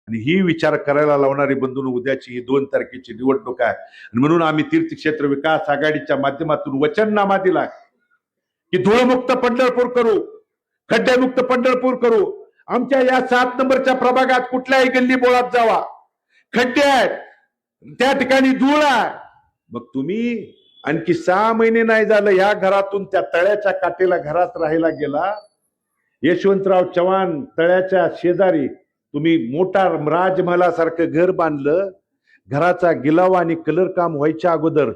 आणि ही विचार करायला लावणारी बंधूंनो, उद्याची ही 2 तारखेची निवडणूक आहे. आणि म्हणून आम्ही तीर्थक्षेत्र विकास आघाडीच्या माध्यमातून वचननामा दिला की धूळमुक्त पंढरपूर करू, खड्डेमुक्त पंढरपूर करू. आमच्या या 7 नंबरच्या प्रभागात कुठल्याही गल्ली बोळात जावा, खड्डे आहेत, त्या ठिकाणी धूळ आहे. मग तुम्ही आणखी 6 महिने नाही झालं या घरातून त्या तळ्याच्या काठेला घरात राहायला गेला. यशवंतराव चव्हाण तळ्याच्या शेजारी तुम्ही मोठा राजमहालासारखं घर बांधलं. घराचा गिलावा आणि कलर काम व्हायच्या अगोदर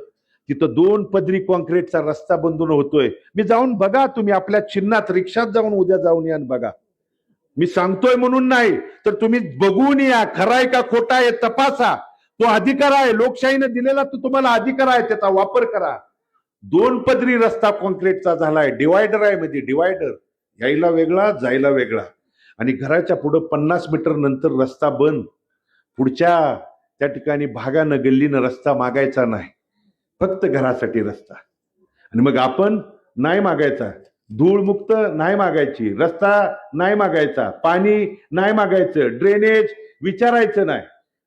तिथं 2 पदरी कॉन्क्रीटचा रस्ता बंधून होतोय. मी जाऊन बघा, तुम्ही आपल्या चिन्हात रिक्षात जाऊन उद्या जाऊन या बघा. मी सांगतोय म्हणून नाही, तर तुम्ही बघून या, खरा आहे का खोटा आहे तपासा. तो अधिकार आहे, लोकशाहीने दिलेला तो तुम्हाला अधिकार आहे, त्याचा वापर करा. 2 पदरी रस्ता कॉन्क्रीटचा झालाय, डिवायडर आहे, मध्ये डिवायडर, यायला वेगळा जायला वेगळा. आणि घराच्या पुढे 50 मीटर नंतर रस्ता बंद. पुढच्या त्या ठिकाणी भागानं गल्लीनं रस्ता मागायचा नाही, फक्त घरासाठी रस्ता. आणि मग आपण नाही मागायचा, धूळमुक्त नाही मागायची, रस्ता नाही मागायचा, पाणी नाही मागायचं, ड्रेनेज विचारायचं नाही.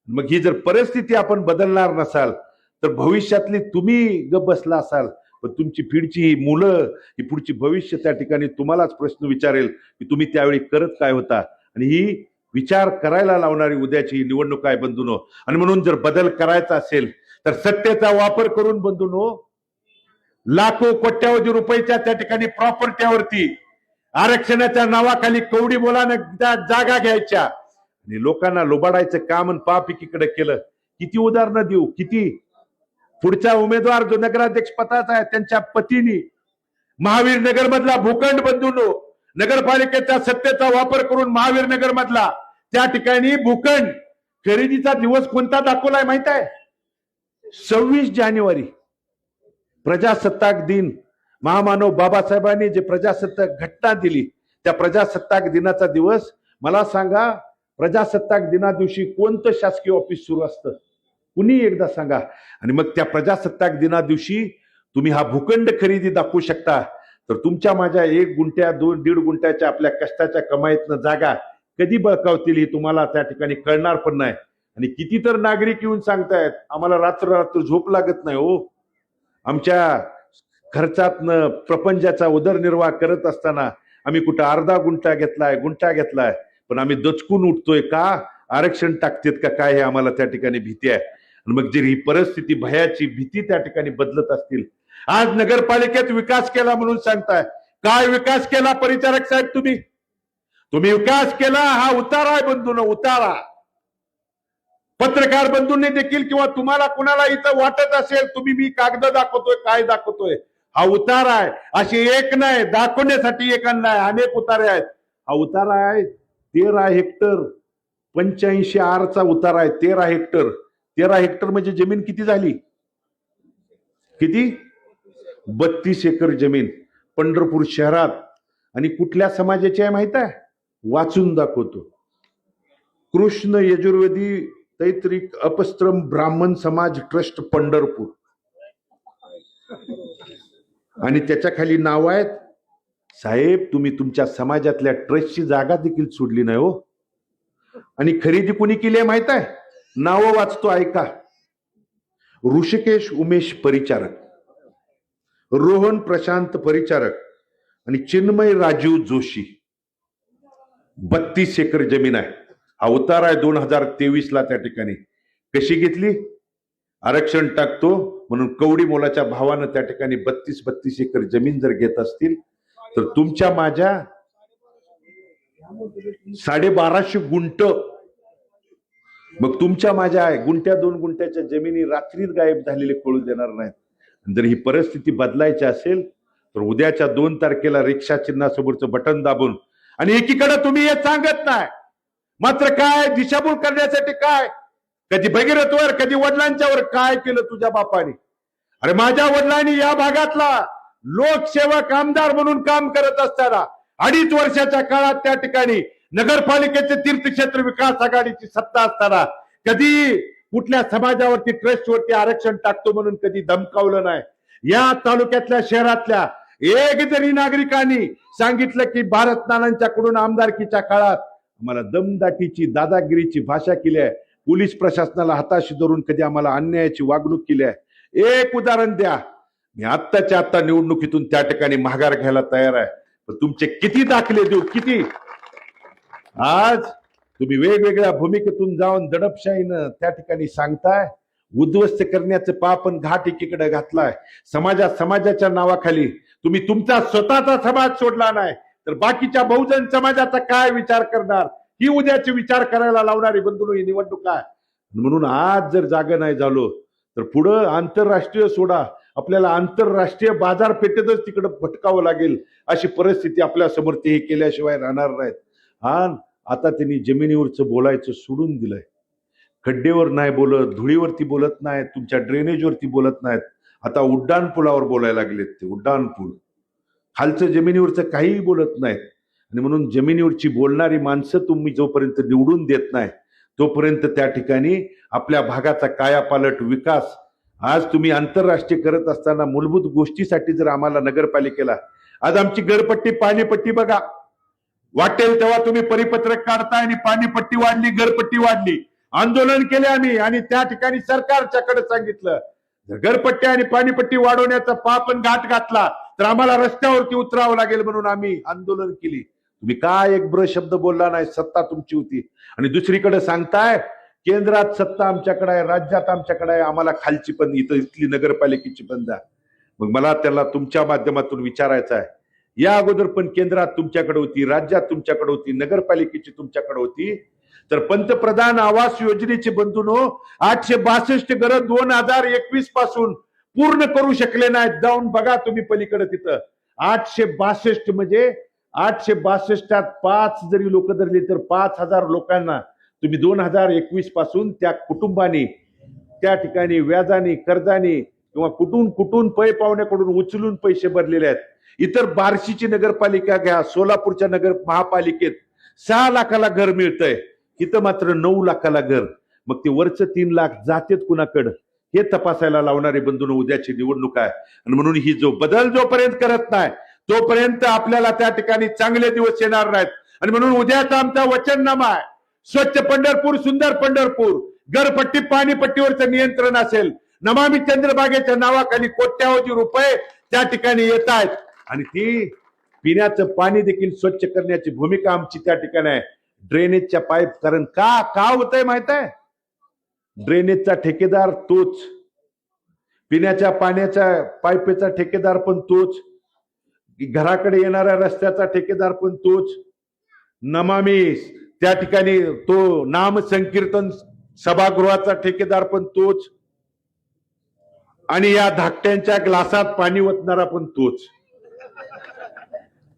मग ही जर परिस्थिती आपण बदलणार नसाल तर भविष्यातली तुम्ही ग बसला असाल, पण तुमची पिढची ही मुलं, ही पुढची भविष्य त्या ठिकाणी तुम्हालाच प्रश्न विचारेल की तुम्ही त्यावेळी करत काय होता. आणि ही विचार करायला लावणारी उद्याची निवडणूक आहे बंधूंनो. आणि म्हणून जर बदल करायचा असेल तर सत्तेचा वापर करून बंधूंनो, लाखो कोट्यावधी रुपयाच्या त्या ठिकाणी प्रॉपर्टीवरती आरक्षणाच्या नावाखाली कवडी मोलानं जागा घ्यायच्या आणि लोकांना लुबाडायचं काम आणि पाप एकीकडे केलं. किती उदाहरणं देऊ, किती. पुढचा उमेदवार जो नगराध्यक्ष पदाचा आहे त्यांच्या पतीनी महावीर नगर मधला भूखंड बंधूंनो, नगरपालिकेच्या सत्तेचा वापर करून महावीर नगर मधला त्या ठिकाणी भूखंड खरेदीचा दिवस कोणता दाखवलाय माहित आहे? 26 जानेवारी प्रजासत्ताक दिन. महामानव बाबासाहेबांनी जे प्रजासत्ताक घटना दिली त्या प्रजासत्ताक दिनाचा दिवस. मला सांगा, प्रजासत्ताक दिना दिवशी कोणतं शासकीय ऑफिस सुरू असतं? कुणी एकदा सांगा. आणि मग त्या प्रजासत्ताक दिना दिवशी तुम्ही हा भूखंड खरेदी दाखवू शकता, तर तुमच्या माझ्या 1 गुंठ्या 2-1.5 गुंठ्याच्या आपल्या कष्टाच्या कमाईतनं जागा कधी बळकावतील हे तुम्हाला त्या ठिकाणी कळणार पण नाही. आणि किती तर नागरिक येऊन सांगतायत आम्हाला रात्र झोप लागत नाही हो, आमच्या खर्चातनं प्रपंचाचा उदरनिर्वाह करत असताना आम्ही कुठं अर्धा गुंठा घेतलाय, पण आम्ही दचकून उठतोय का? आरक्षण टाकतेत का काय, हे आम्हाला त्या ठिकाणी भीती आहे. आणि मग जर ही परिस्थिती, भयाची भीती त्या ठिकाणी बदलत असतील, आज नगरपालिकेत विकास केला म्हणून सांगताय, काय विकास केला परिचारक साहेब? तुम्ही विकास केला हा उतारा आहे बंधूंनो, उतारा. पत्रकार बंधूंनी देखील किंवा तुम्हाला कुणाला इथं वाटत असेल तुम्ही मी कागद दाखवतोय, काय दाखवतोय, हा उतारा आहे. अशी एक नाही, दाखवण्यासाठी एक नाही, अनेक उतारे आहेत. हा उतारा आहे 13 हेक्टर 85 आरचा उतारा आहे. 13 हेक्टर 13 हेक्टर म्हणजे जमीन किती झाली? किती? 32 एकर जमीन पंढरपूर शहरात. आणि कुठल्या समाजाची आहे माहित आहे? वाचून दाखवतो. कृष्ण यजुर्वेदी तैत्रिक अपस्त्रम ब्राह्मण समाज ट्रस्ट पंढरपूर. आणि त्याच्या खाली नाव आहेत. साहेब, तुम्ही तुमच्या समाजातल्या ट्रस्टची जागा देखील सोडली नाही हो. आणि खरेदी कोणी केली आहे माहित आहे? नावं वाचतो, ऐका. ऋषिकेश उमेश परिचारक, रोहन प्रशांत परिचारक आणि चिन्मय राजीव जोशी. 32 एकर जमीन आहे. हा उतारा आहे 2023 ला. त्या ठिकाणी कशी घेतली? आरक्षण टाकतो म्हणून कवडी मोलाच्या भावानं त्या ठिकाणी 32 एकर जमीन जर घेत असतील तर तुमच्या माझ्या 1250 गुंठ, मग तुमच्या माझ्या गुंठ्या 2 गुंठ्याच्या जमिनी रात्रीत गायब झालेले कळू देणार नाहीत. जर ही परिस्थिती बदलायची असेल तर उद्याच्या 2 तारखेला रिक्षा चिन्हासमोरचं बटन दाबून, आणि एकीकडे तुम्ही हे सांगत नाही, मात्र काय दिशाभूल करण्यासाठी काय, कधी भगीरथवर, कधी वडिलांच्यावर काय केलं तुझ्या बापाने? अरे माझ्या वडिलांनी या भागातला लोकसेवक आमदार म्हणून काम करत असताना 2.5 वर्षाच्या काळात त्या ठिकाणी नगरपालिकेचे तीर्थक्षेत्र विकास आघाडीची सत्ता असताना कधी कुठल्या समाजावरती, ट्रस्टवरती आरक्षण टाकतो म्हणून कधी धमकावलं नाही. या तालुक्यातल्या, शहरातल्या एक जरी नागरिकांनी सांगितलं की भारत नानांच्याकडून आमदारकीच्या काळात आम्हाला दमदाटीची दादागिरीची भाषा केली आहे, पोलीस प्रशासनाला हाताशी धरून कधी आम्हाला अन्यायाची वागणूक केली आहे. एक उदाहरण द्या, मी आत्ताच्या आत्ता निवडणुकीतून त्या ठिकाणी माघार घ्यायला तयार आहे, पण तुमचे किती दाखले देऊ, किती? आज तुम्ही वेगवेगळ्या भूमिकेतून जाऊन दडपशाहीनं त्या ठिकाणी सांगताय, उद्ध्वस्त करण्याचं पापन घाट एकीकडे घातलाय. समाजाच्या नावाखाली तुम्ही तुमचा स्वतःचा समाज सोडला नाही तर बाकीच्या बहुजन समाजाचा काय विचार करणार, ही उद्याचे विचार करायला लावणारी बंधूंनो ही निवडणूक आहे. म्हणून आज जर जागा नाही झालो तर पुढं आंतरराष्ट्रीय सोडा, आपल्याला आंतरराष्ट्रीय बाजारपेठेतच तिकडे भटकावं लागेल, अशी परिस्थिती आपल्या समोर ते केल्याशिवाय राहणार नाहीत. हा, आता त्यांनी जमिनीवरचं बोलायचं सोडून दिलंय. खड्डेवर नाही बोलत, धुळीवरती बोलत नाहीत, तुमच्या ड्रेनेजवरती बोलत नाहीत, आता उड्डाण पुलावर बोलायला लागलेत. ते उड्डाण पूल खालचं जमिनीवरचं काहीही बोलत नाहीत. आणि म्हणून जमिनीवरची बोलणारी माणसं तुम्ही जोपर्यंत निवडून देत नाही तोपर्यंत त्या ठिकाणी आपल्या भागाचा कायापालट विकास आज तुम्ही आंतरराष्ट्रीय करत असताना मूलभूत गोष्टीसाठी जर आम्हाला नगरपालिकेला आज आमची घरपट्टी पाणीपट्टी बघा, वाटेल तेव्हा तुम्ही परिपत्रक काढताय आणि पाणीपट्टी वाढली, घरपट्टी वाढली. आंदोलन केले आम्ही आणि त्या ठिकाणी सरकारच्याकडे सांगितलं जर घरपट्टी आणि पाणीपट्टी वाढवण्याचा पापन घाट घातला तर आम्हाला रस्त्यावरती उतरावं लागेल, म्हणून आम्ही आंदोलन केली. तुम्ही काय एक ब्र शब्द बोलला नाही, सत्ता तुमची होती. आणि दुसरीकडे सांगताय केंद्रात सत्ता आमच्याकडे आहे, राज्यात आमच्याकडे आहे, आम्हाला खालची पण इथली नगरपालिकेची पण द्या. मग मला त्याला तुमच्या माध्यमातून विचारायचं आहे, या अगोदर पण केंद्रात तुमच्याकडे होती, राज्यात तुमच्याकडे होती, नगरपालिकेची तुमच्याकडे होती, तर पंतप्रधान आवास योजनेचे बंधूंनो 862 घरं 2021 पासून पूर्ण करू शकले नाहीत. जाऊन बघा तुम्ही पलीकडे तिथं 862 म्हणजे 862 5 जरी लोक धरली तर 5000 लोकांना तुम्ही 2021 पासून त्या कुटुंबानी त्या ठिकाणी व्याजाने कर्जाने किंवा कुठून पै पाहुण्याकडून उचलून पैसे भरलेले आहेत. इतर बार्शीची नगरपालिका घ्या, सोलापूरच्या नगर महापालिकेत 6 लाखाला घर मिळतंय, इथं मात्र 9 लाखाला घर. मग ते वरचं 3 लाख जातेत कुणाकडं हे तपासायला लावणारे बंधूंनो उद्याची निवडणूक आहे. आणि म्हणून ही बदल जोपर्यंत करत नाही तोपर्यंत आपल्याला त्या ठिकाणी चांगले दिवस येणार नाहीत. आणि म्हणून उद्याचा आमचा वचननामा आहे, स्वच्छ पंढरपूर, सुंदर पंढरपूर, घरपट्टी पाणीपट्टीवरचं नियंत्रण असेल. नमामि चंद्रभागेच्या नावाखाली कोट्यावधी रुपये त्या ठिकाणी येत आहेत आणि ती पिण्याचं पाणी देखील स्वच्छ करण्याची भूमिका आमची त्या ठिकाणी आहे. ड्रेनेजच्या पाईप, कारण का होतंय माहित आहे, ड्रेनेजचा ठेकेदार तोच, पिण्याच्या पाण्याच्या पाईपचा ठेकेदार पण तोच, घराकडे येणाऱ्या रस्त्याचा ठेकेदार पण तोच, नमामि त्या ठिकाणी तो नाम संकीर्तन सभागृहाचा ठेकेदार पण तोच, आणि या धाकट्यांच्या ग्लासात पाणी ओतणारा पण तोच.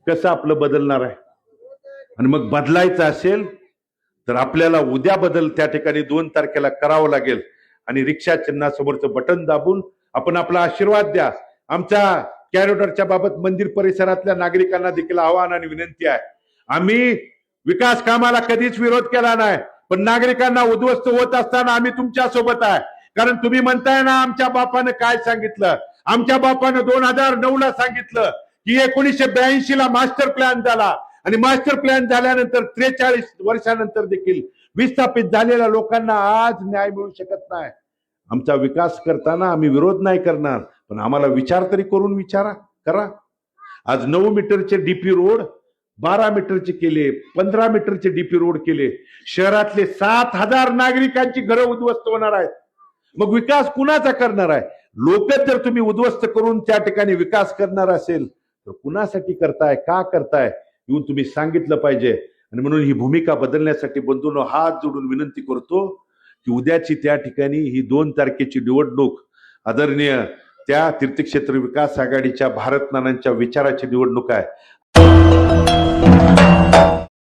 कसं आपलं बदलणार आहे? आणि मग बदलायचं असेल तर आपल्याला उद्या बदल त्या ठिकाणी 2 तारखेला करावं लागेल. आणि रिक्षा चिन्हासमोरचं बटन दाबून आपण आपला आशीर्वाद द्या. आमच्या कॅरिडॉरच्या बाबत मंदिर परिसरातल्या नागरिकांना देखील आवाहन आणि विनंती आहे, आम्ही विकास कामाला कधीच विरोध केला नाही, पण नागरिकांना उद्ध्वस्त होत असताना आम्ही तुमच्या सोबत आहे. कारण तुम्ही म्हणताय ना आमच्या बापानं काय सांगितलं, आमच्या बापानं 2009 ला सांगितलं की 1982 ला मास्टर प्लॅन झाला आणि मास्टर प्लॅन झाल्यानंतर 43 वर्षानंतर देखील विस्थापित झालेल्या लोकांना आज न्याय मिळू शकत नाही. आमचा विकास करताना आम्ही विरोध नाही करणार, पण आम्हाला विचार तरी करून करा. आज 9 मीटरचे डीपी रोड 12 मीटरचे केले, 15 मीटरचे डीपी रोड केले. शहरातले 7000 नागरिकांची घरं उद्ध्वस्त होणार आहेत. मग विकास कुणाचा करणार आहे? लोकच जर तुम्ही उद्ध्वस्त करून त्या ठिकाणी विकास करणार असेल तर कुणासाठी करताय, का करताय, येऊन तुम्ही सांगितलं पाहिजे. आणि म्हणून ही भूमिका बदलण्यासाठी बंधूंनो हात जोडून विनंती करतो की उद्याची त्या ठिकाणी ही 2 तारखेची निवडणूक आदरणीय त्या तीर्थक्षेत्र विकास आघाडीच्या भारत नानांच्या विचाराची निवडणूक आहे.